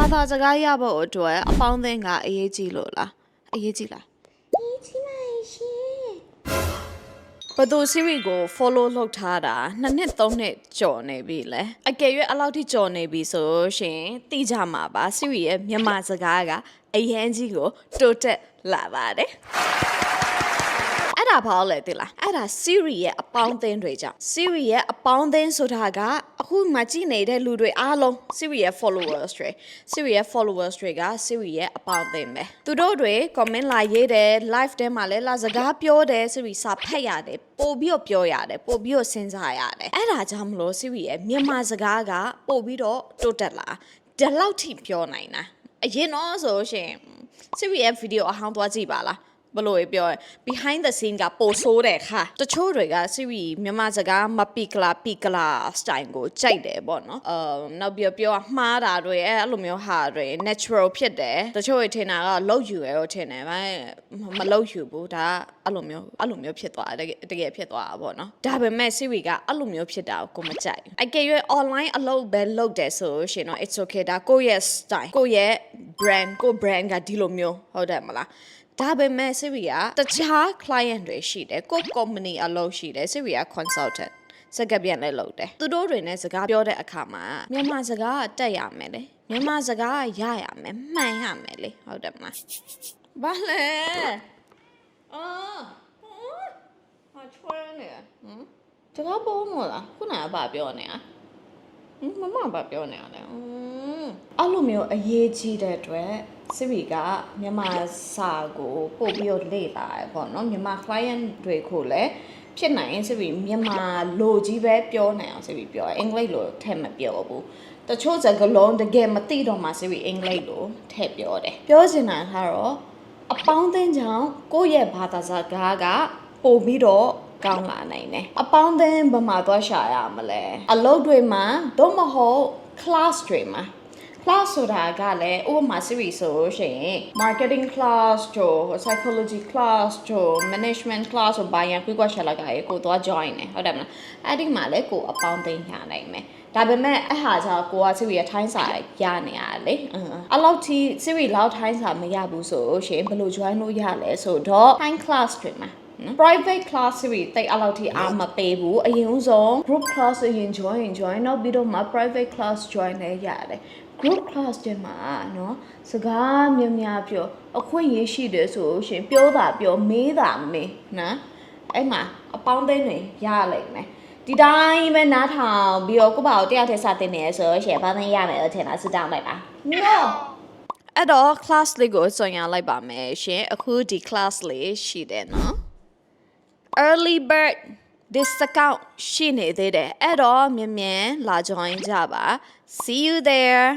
ဘာသာစကားရဖို့အတွက်အပေါင်းအသင်းကအရေးကြီးလို့လားအရေးကြီးလားရေးကြီးပါရှင်ဘသူ series ကို follow လုပ်ထားတာ2နှစ်3နှစ်ကျော်နေပြီလေအကယ်၍အဲ့လောက်ထိကျော်နေပြီဆိုရှင်သိကြမှာပါ series ရဲ့မြန်မာစကားကအရန်ကြီးကိုတိုးတက်လာပါတယ်အဲ့ဒါဘာလဲသိလားအဲ့ဒါ series ရဲ့အပေါင်းအသင်းတွေကြောင့် series ရဲ့အပေါင်းအသင်းဆိုတာကအခုမှကြည့်နေတဲ့လူတွေအားလုံး series ရဲ့ followers တွေ series ရဲ့ followers တွေက series ရဲ့အပေါင်းအသင်းပဲသူတို့တွေ comment လာရေးတယ် live ထဲမှာလည်းလာစကားပြောတယ် series စာဖတ်ရတယ်ပို့ပြီးတော့ပြောရတယ်ပို့ပြီးတော့စဉ်းစားရတယ်အဲ့ဒါကြောင့်မလို့ series ရဲ့မြန်မာစကားကပို့ပြီးတော့တိုးတက်လာဒီလောက်ထိပြောနိုင်တာအရင်တော့ဆိုရှင် series ရဲ့ video အဟောင်းသွားကြည့်ပါလားဘလို့ပြော behind the scene ကပိုဆိုးတယ်ခါတချို့တွေက series မြန်မာစကားမပီကလာ style ကိုကြိုက်တယ်ပေါ့နော်နောက်ပြီးပြောမှားတာတွေအဲ့လိုမျိုးဟာတွေ natural ဖြစ်တယ်တချို့တွေထင်တာကလောက်ယူရတော့ထင်တယ်မလောက်ယူဘူးဒါအဲ့လိုမျိုးဖြစ်သွားတယ်တကယ်ဖြစ်သွားတာပေါ့နော်ဒါပေမဲ့ series ကအဲ့လိုမျိုးဖြစ်တာကိုမကြိုက်အကယ်၍ online အလုပ်ပဲလုပ်တယ်ဆိုရှင်တော့ it's okay ဒါကိုယ့်ရဲ့ style ကိုယ့်ရဲ့ brand ကဒီလိုမျိုးဟုတ်တယ်မလားဒါပေမဲ့ series ကတခြား client တွေရှိတယ်ကို company အလုပ်ရှိတယ် series က consultant စကားပြန်လဲလုပ်တယ်သူတို့တွေနဲ့စကားပြောတဲ့အခါမှာမြန်မာစကားကတက်ရမယ်လေမြန်မာစကားကရရမယ်မှန်ရမယ်လေဟုတ်တယ်မလားဘာလဲဟာချွဲနေစကားပေါ်မလားခုနကဘာပြောနေတာမမဘာပြောနေတာလဲအဲ့လိုမျိုးအရေးကြီးတဲ့အတွက်series ကမြန်မာစာကိုပို့ပြီးတော့လေ့လာရပေါ့နော်မြန်မာ client တွေကိုလည်းဖြစ်နိုင်ရင်series မြန်မာလိုကြီးပဲပြောနိုင်အောင်series ပြောအင်္ဂလိပ်လိုထည့်မပြောဘူးတချို့စကားလုံးတကယ်မသိတော့မှseries အင်္ဂလိပ်လိုထည့်ပြောတယ်ပြောချင်တာကတော့အပေါင်းအသင်းကြောင့်ကိုယ့်ရဲ့ဘာသာစကားကပို့ပြီးတော့ကောင်းလာနိုင်တယ်အပေါင်းအသင်းဘာမှသွားရှာရမလဲအလုပ်တွေမှာတော့မဟုတ် class တွေမှာclass ဆိုတာကလည်းဥပမာ series ဆိုရှင် marketing class တို့ psychology class တို့ management class တို့ဘာရင်ကွာရှာလာကြရေကိုသွား join နေဟုတ်တယ်မလားအဲ့ဒီမှာလည်းကိုအပေါင်းသိမ်းရနိုင်မယ်ဒါပေမဲ့အဟာကြောင့်ကိုက series ရထိုင်းစာရနေရတယ်လေအဲ့လောက်ထိ series လောက်ထိုင်းစာမရဘူးဆိုရှင်ဘယ်လို join လို့ရလဲဆိုတော့ time class တွေမှာprivate class series တိတ်အလောက်ထိအားမပေးဘူးအရင်ဆုံး group class အရင် join နောက်ပြီးတော့မှ private class join လဲရတယ် group class တွေမှာเนาะစကားများပြောအခွင့်အရေးရှိတယ်ဆိုရှင်ပြောတာပြောမေးတာမေးနော်အဲ့မှာအပေါင်းအသင်းတွေရလိမ့်မယ်ဒီတိုင်းပဲနားထောင်ပြီးတော့ကိုယ့်ဘာကိုတရားထဲစတင်နေရဆိုရှင်ဘာသိရမယ်လို့ထင်တာစစ်တောင်းလိုက်ပါ no အဲ့တော့ class လေးကိုစွန်ရလိုက်ပါမယ်ရှင်အခုဒီ class လေးရှိတယ်နော် early bird discount ရှိနေသေးတယ်အဲ့တော့မြန်လာ join ကြပါ see you there